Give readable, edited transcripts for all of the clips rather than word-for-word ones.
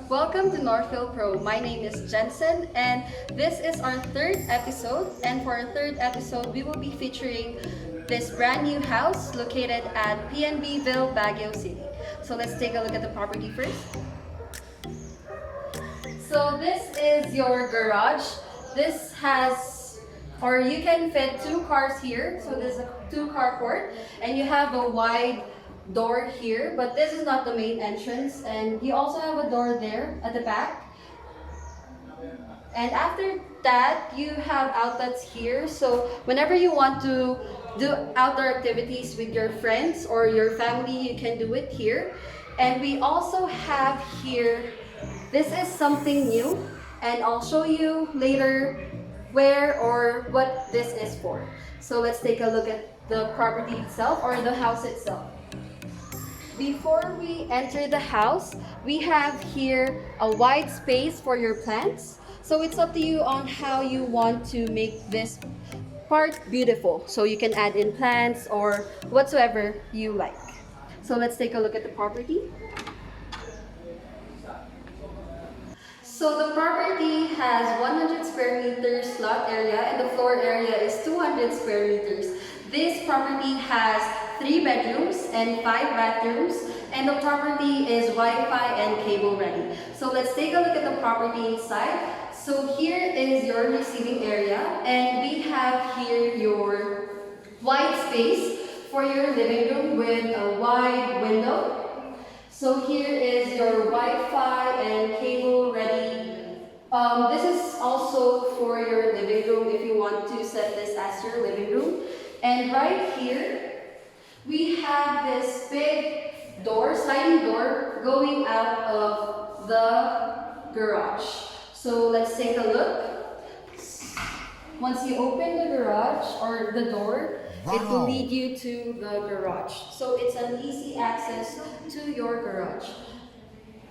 Welcome to Northville Pro. My name is Jensen and this is our third episode. And for our third episode, we will be featuring this brand new house located at PNB Ville, Baguio City. So let's take a look at the property first. So this is your garage. This has, or you can fit two cars here. So there's a two carport and you have a wide door here, but this is not the main entrance, and you also have a door there at the back. And after that, you have outlets here, so whenever you want to do outdoor activities with your friends or your family, you can do it here. And we also have here, this is something new, and I'll show you later where or what this is for. So let's take a look at the property itself or the house itself. Before we enter the house, we have here a wide space for your plants. So it's up to you on how you want to make this part beautiful. So you can add in plants or whatsoever you like. So let's take a look at the property. So the property has 100 square meters lot area and the floor area is 200 square meters. This property has 3 bedrooms and 5 bathrooms, and the property is Wi-Fi and cable ready. So let's take a look at the property inside. So here is your receiving area, and we have here your wide space for your living room with a wide window. So here is your Wi-Fi and cable ready. This is also for your living room if you want to set this as your living room. And right here, we have this big door, sliding door, going out of the garage. So let's take a look. Once you open the garage or the door, it will lead you to the garage. So it's an easy access to your garage.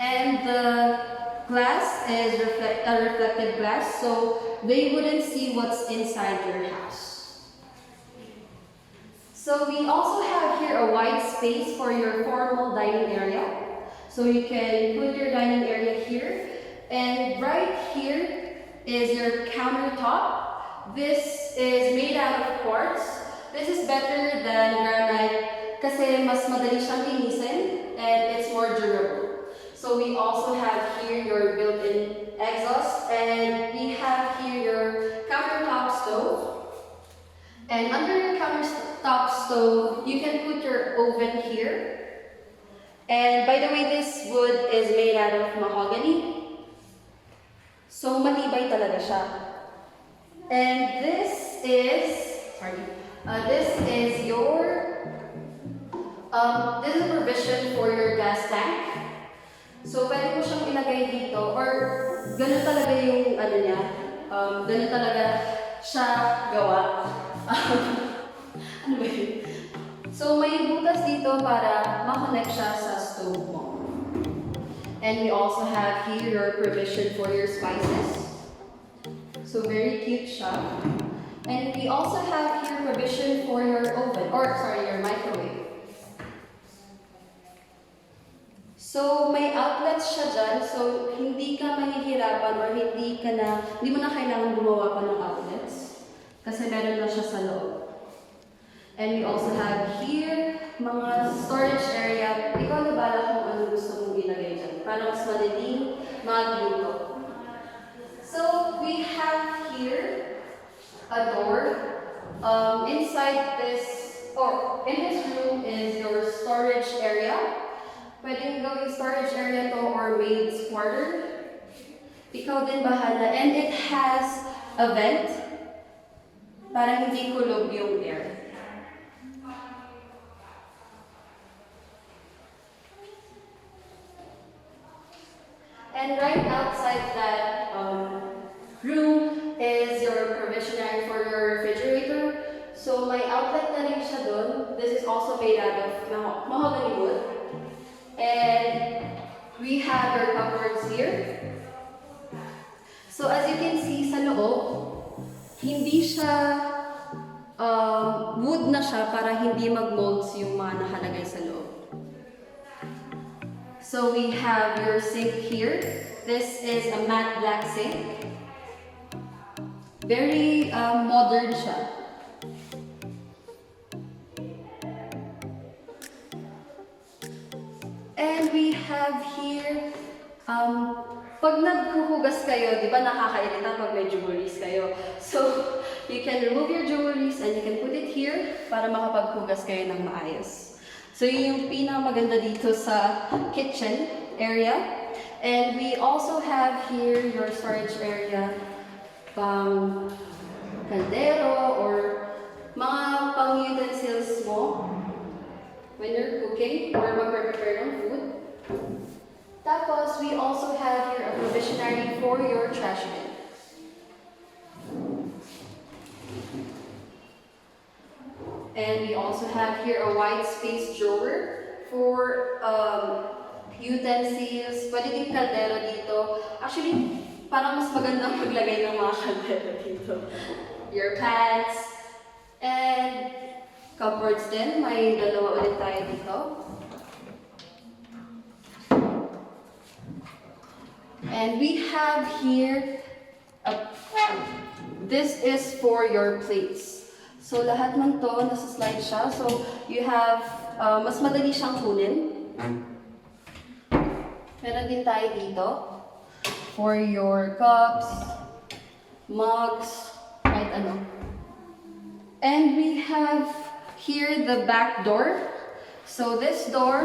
And the glass is a reflective glass, so they wouldn't see what's inside your house. So we also have here a wide space for your formal dining area. So you can put your dining area here. And right here is your countertop. This is made out of quartz. This is better than granite kasi mas madali siyang linisin and it's more durable. So we also have here your built-in exhaust, and we have here your countertop stove. And under your countertop stove, you can put your oven here. And by the way, this wood is made out of mahogany. So matibay talaga siya. And this is your this is a provision for your gas tank. So pwede mo siyang ilagay dito, or ganun talaga yung ano niya, ganun talaga siya gawa. Ano ba yun? So may butas dito para makonect siya sa stove mo. And we also have here your provision for your spices. So very cute siya. And we also have here provision for your oven, or sorry, your microwave. So may outlets siya dyan, so hindi ka mahihirapan or hindi mo na kailangan gumawa pa ng outlets. Kasi meron na siya sa loob. And we also have here mga storage area. Ikaw na bala kung ano gusto mong ilagay dyan para mas madaling magluto. So we have here a door. Inside this, or in this room is your storage area. Pwedeng gawing storage area to or maid's quarter. Ikaw din bahala. And it has a vent para hindi kulob yung air. And right outside that room is your provision area for your refrigerator. So may outlet na rin siya doon. This is also made out of mahogany wood. And we have our cupboards here. So as you can see sa loob, hindi siya wood na siya para hindi mag-molds yung mga nakalagay sa loob. So we have your sink here. This is a matte black sink. Very modern siya. And we have here, pag naghuhugas kayo, di ba nakakairita pag may jewelries kayo. So, you can remove your jewelries and you can put it here para makapaghugas kayo ng maayos. So, yun yung pinakamaganda dito sa kitchen area. And we also have here your storage area, pang kaldero or mga pang utensils mo when you're cooking or mag-prepare ng food. Tapos, we also have here a provisionary for your trash bin. And we also have here a wide space drawer for utensils. Pwede din kaldero dito. Actually, parang mas magandang maglagay ng mga kaldero dito. Your pans. And cupboards din. May dalawa ulit tayo dito. And we have here, this is for your plates. So lahat ng to, nasa slide siya. So you have, mas madali siyang kunin. Meron din tayo dito for your cups, mugs, kahit ano. And we have here the back door. So this door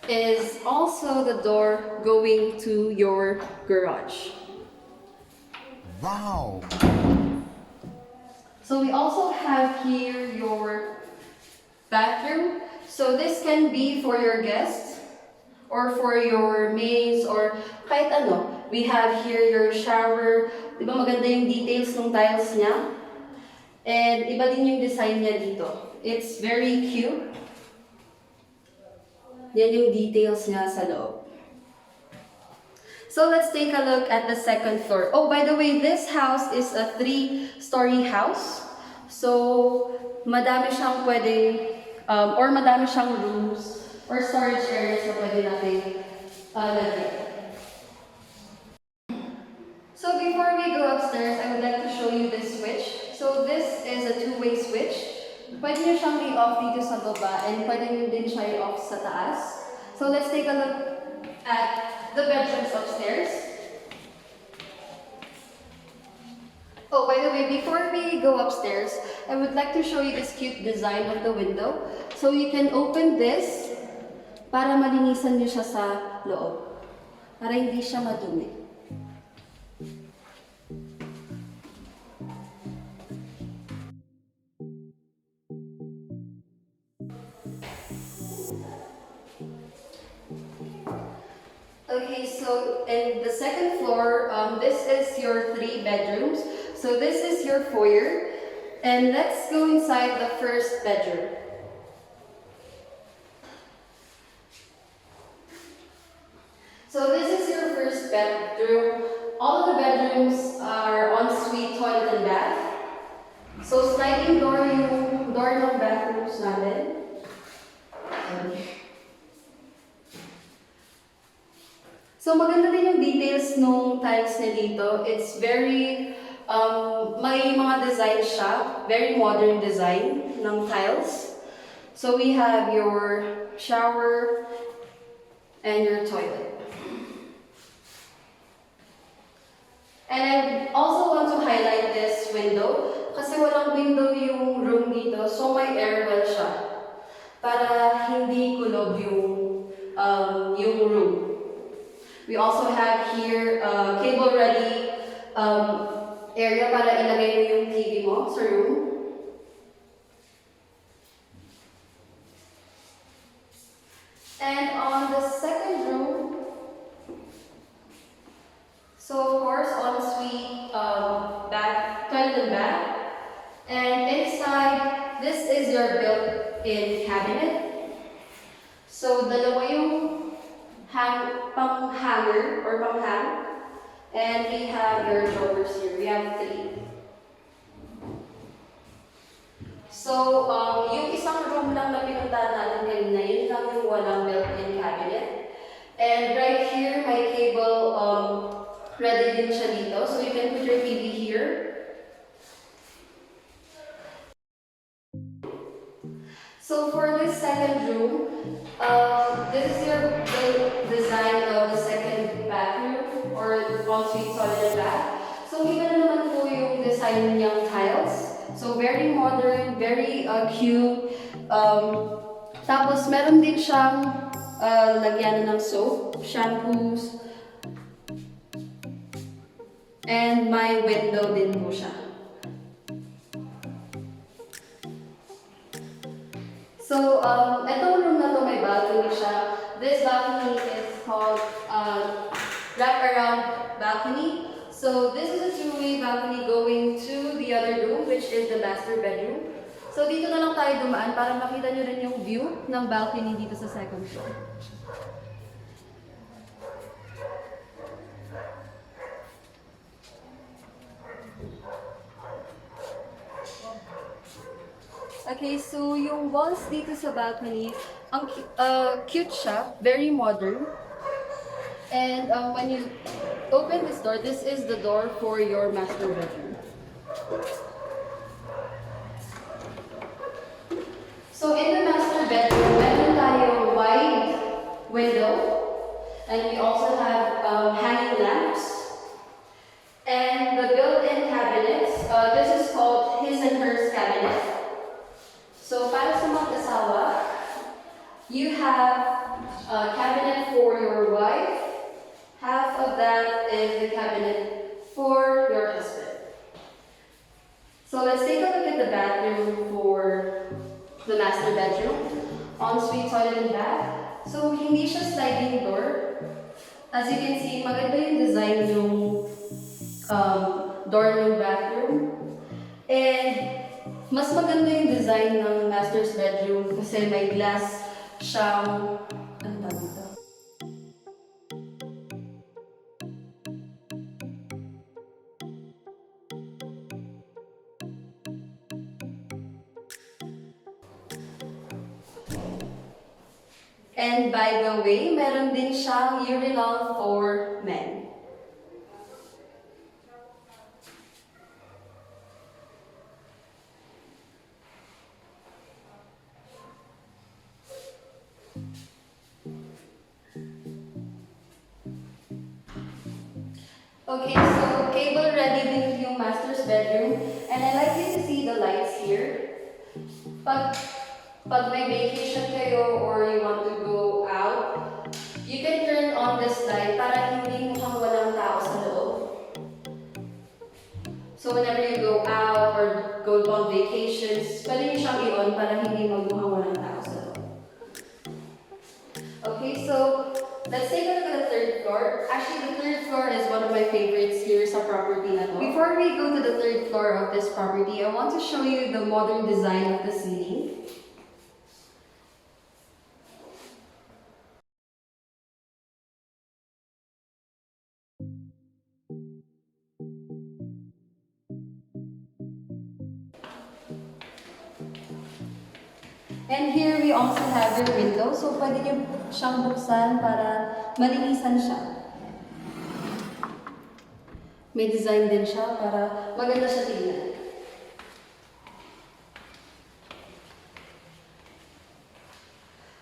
is also the door going to your garage. Wow! So we also have here your bathroom. So this can be for your guests or for your maids or kahit ano. We have here your shower. Di ba maganda yung details ng tiles niya? And iba din yung design niya dito. It's very cute. Yan yung details niya sa loob. So let's take a look at the second floor. Oh, by the way, this house is a 3-story house. So, madami siyang pwedeng, or madami siyang rooms or storage areas na pwede natin lagyan. So before we go upstairs, I would like to show you this switch. So this is a two-way switch. Pwede nyo siyang i-off dito sa baba and pwede nyo din siya i-off sa taas. So let's take a look at the bedrooms upstairs. Oh, by the way, before we go upstairs, I would like to show you this cute design of the window. So you can open this para malinisan nyo siya sa loob. Para hindi siya madumi. Okay, so in the second floor, this is your 3 bedrooms. So this is your foyer. And let's go inside the first bedroom. So this is your first bedroom. All of the bedrooms are ensuite toilet and bath. So sliding door yung door ng bathrooms natin. So maganda din yung details nung tiles niya dito. It's very, may mga design siya. Very modern design ng tiles. So we have your shower and your toilet. And I also want to highlight this window. Kasi walang window yung room dito. So may air well siya. Para hindi kulob yung room. We also have here cable-ready area para ilagay mo yung TV mo sa room. And on the second room, so of course, ensuite toilet and bath. And inside, this is your built-in cabinet. So dalawa yung pang-hanger or pang-hang. And we have your drawers here. We have 3. So, yung isang room lang na pinuntahan natin kanina, yun lang yung walang built-in cabinet. And right here, my cable ready din siya dito. So you can put your TV here. So for this second room, this is the design of the second bathroom or ensuite toilet bath. So iba na naman po yung design niyang tiles. So very modern, very cute. Tapos meron din siyang lagyan ng soap, shampoos, and may window din po siya. So, itong room na to may balcony siya. This balcony is called wraparound balcony. So, this is a two-way balcony going to the other room, which is the master bedroom. So, dito na lang tayo dumaan para makita nyo rin yung view ng balcony dito sa second floor. Okay, so yung walls dito sa balcony, ang cute siya, very modern. And when you open this door, this is the door for your master bedroom. So in the master bedroom, meron tayong wide window, and we also have hanging lamps, and the built-in cabinets. This is called his and hers cabinet. So para sa mag-asawa, you have a cabinet for your wife. Half of that is the cabinet for your husband. So let's take a look at the bathroom for the master bedroom. Ensuite toilet and bath. So hindi siya sliding door. As you can see, maganda yung design ng door ng bathroom. And mas maganda yung design ng master's bedroom kasi may glass siyang, ano tawag dito? And by the way, meron din siyang urinal for men. Okay, so cable ready din yung master's bedroom. And I like you to see the lights here. Pag may vacation kayo or you want to go out, you can turn on this light para hindi mukhang walang tao sa loob. So whenever you go out or go on vacations, pwede nyo siyang i-on para hindi magmukhang walang tao sa loob. Okay, so let's take a look at the third floor. Actually, the third floor is one of my favorites here sa property na to. Before we go to the third floor of this property, I want to show you the modern design of the ceiling. And here we also have your window. So pwede nyo siyang buksan para malinisan siya. May design din siya para maganda siya tingnan.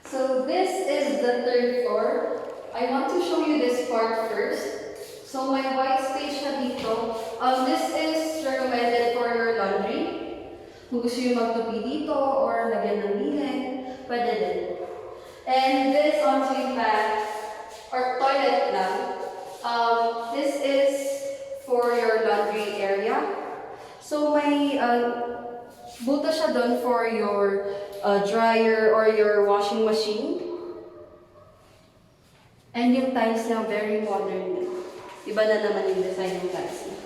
So this is the third floor. I want to show you this part first. So my white space siya dito. This is recommended for your laundry. Kung gusto nyo magtupi dito or lagyan ng linen, pwede din. And this ensuite bath or toilet lang, this is for your laundry area. So may buta siya doon for your dryer or your washing machine. And yung tiles niya very modern. Iba na naman yung design ng tiles niya.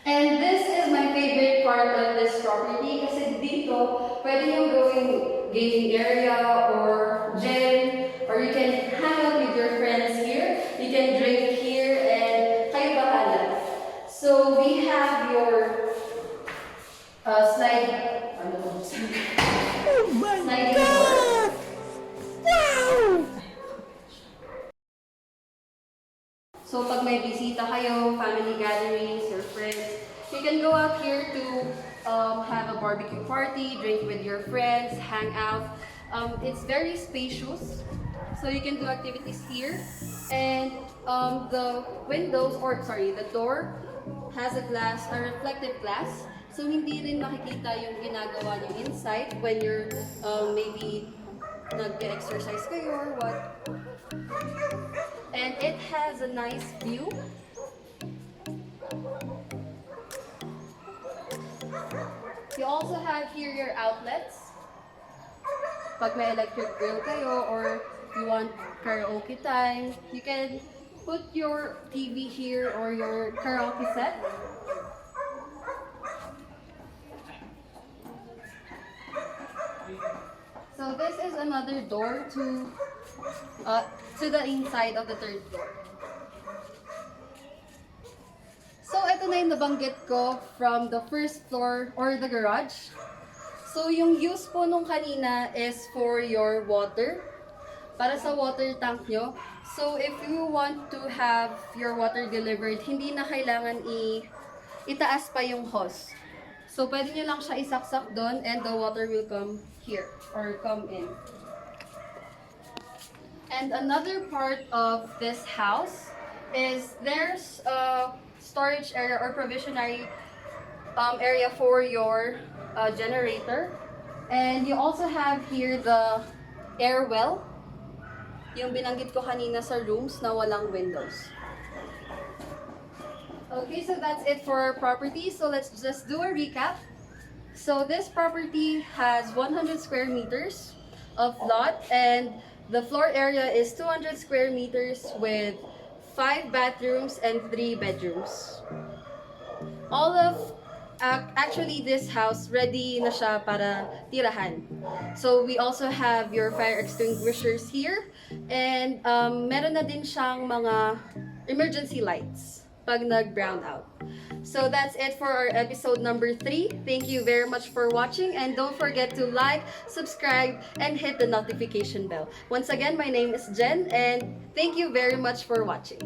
And this is my favorite part of this property kasi dito pwede yung gawing gaming area or gym, or you can hang out with your friends here. You can drink here and kayo bahala. So we have your sliding Oh my sliding God! door. So pag may bisita kayo, family gatherings, your friends, you can go out here to have a barbecue party, drink with your friends, hang out. It's very spacious, so you can do activities here. And the windows, or sorry, the door has a glass, a reflective glass. So hindi rin makikita yung ginagawa niyo inside when you're maybe nag-exercise kayo or what. And it has a nice view. You also have here your outlets. Pag may electric grill kayo or you want karaoke time, you can put your TV here or your karaoke set. So this is another door to the inside of the third floor. So ito na yung nabanggit ko from the first floor or the garage. So yung use po nung kanina is for your water, para sa water tank nyo. So if you want to have your water delivered, hindi na kailangan itaas pa yung hose. So pwede nyo lang siya isaksak doon and the water will come here or come in. And another part of this house is there's a storage area or provisionary area for your generator. And you also have here the air well, yung binanggit ko kanina sa rooms na walang windows. Okay, so that's it for our property. So let's just do a recap. So this property has 100 square meters of lot and the floor area is 200 square meters with 5 bathrooms and 3 bedrooms. All of actually this house ready na siya para tirahan. So we also have your fire extinguishers here and meron na din siyang mga emergency lights pag nag-brown out. So that's it for our episode number 3. Thank you very much for watching and don't forget to like, subscribe, and hit the notification bell. Once again, my name is Jen and thank you very much for watching.